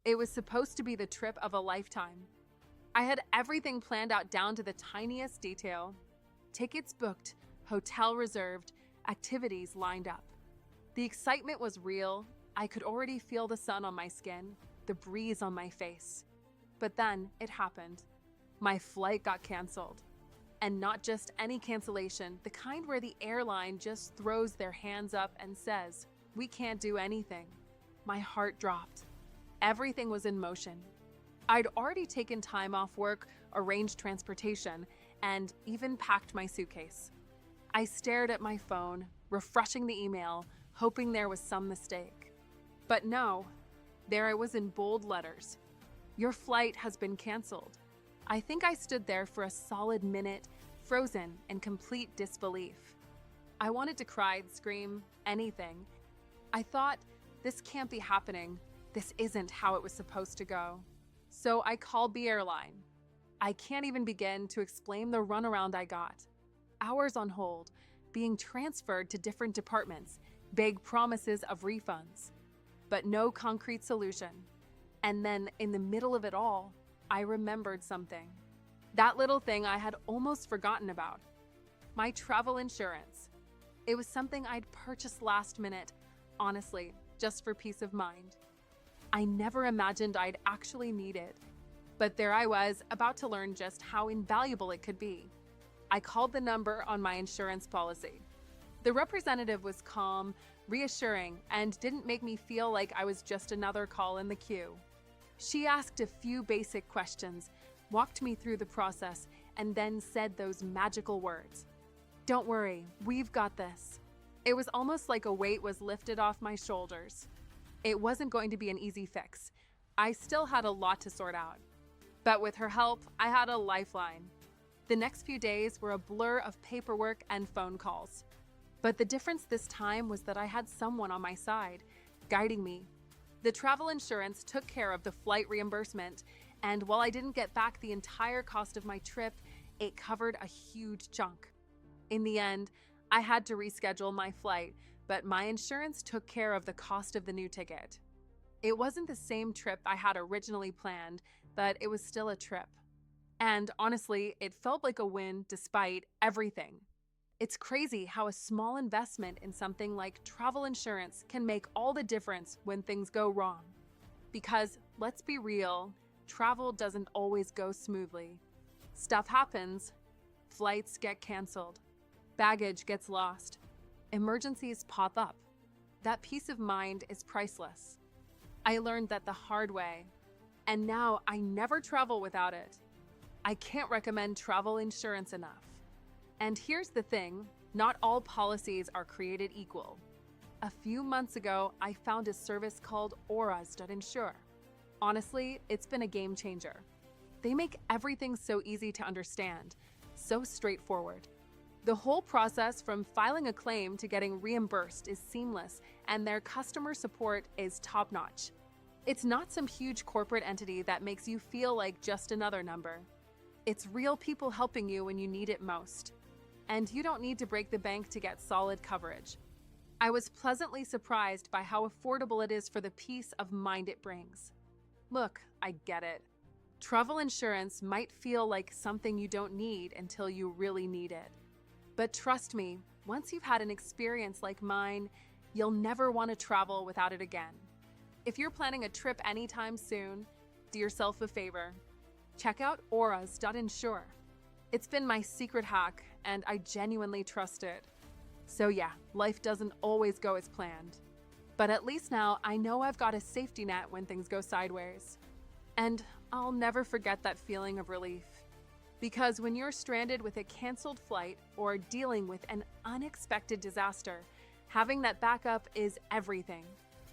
It was supposed to be the trip of a lifetime. I had everything planned out down to the tiniest detail. Tickets booked, hotel reserved, activities lined up. The excitement was real. I could already feel the sun on my skin, the breeze on my face. But then it happened. My flight got canceled. And not just any cancellation, the kind where the airline just throws their hands up and says, "We can't do anything." My heart dropped. Everything was in motion. I'd already taken time off work, arranged transportation, and even packed my suitcase. I stared at my phone, refreshing the email, hoping there was some mistake. But no, there it was in bold letters. "Your flight has been canceled." I think I stood there for a solid minute, frozen in complete disbelief. I wanted to cry and scream, anything. I thought, this can't be happening. This isn't how it was supposed to go. So I called the airline. I can't even begin to explain the runaround I got. Hours on hold, being transferred to different departments, vague promises of refunds, but no concrete solution. And then, in the middle of it all, I remembered something. That little thing I had almost forgotten about. My travel insurance. It was something I'd purchased last minute, honestly, just for peace of mind. I never imagined I'd actually need it. But there I was, about to learn just how invaluable it could be. I called the number on my insurance policy. The representative was calm, reassuring, and didn't make me feel like I was just another call in the queue. She asked a few basic questions, walked me through the process, and then said those magical words. "Don't worry, we've got this." It was almost like a weight was lifted off my shoulders. It wasn't going to be an easy fix. I still had a lot to sort out. But with her help, I had a lifeline. The next few days were a blur of paperwork and phone calls. But the difference this time was that I had someone on my side, guiding me. The travel insurance took care of the flight reimbursement, and while I didn't get back the entire cost of my trip, it covered a huge chunk. In the end, I had to reschedule my flight, but my insurance took care of the cost of the new ticket. It wasn't the same trip I had originally planned, but it was still a trip. And honestly, it felt like a win despite everything. It's crazy how a small investment in something like travel insurance can make all the difference when things go wrong. Because, let's be real, travel doesn't always go smoothly. Stuff happens. Flights get canceled. Baggage gets lost. Emergencies pop up. That peace of mind is priceless. I learned that the hard way, and now I never travel without it. I can't recommend travel insurance enough. And here's the thing, not all policies are created equal. A few months ago, I found a service called Insure. Honestly, it's been a game changer. They make everything so easy to understand, so straightforward. The whole process from filing a claim to getting reimbursed is seamless, and their customer support is top-notch. It's not some huge corporate entity that makes you feel like just another number. It's real people helping you when you need it most. And you don't need to break the bank to get solid coverage. I was pleasantly surprised by how affordable it is for the peace of mind it brings. Look, I get it. Travel insurance might feel like something you don't need until you really need it. But trust me, once you've had an experience like mine, you'll never want to travel without it again. If you're planning a trip anytime soon, do yourself a favor. Check out Insure. It's been my secret hack, and I genuinely trust it. So yeah, life doesn't always go as planned. But at least now I know I've got a safety net when things go sideways. And I'll never forget that feeling of relief. Because when you're stranded with a canceled flight or dealing with an unexpected disaster, having that backup is everything.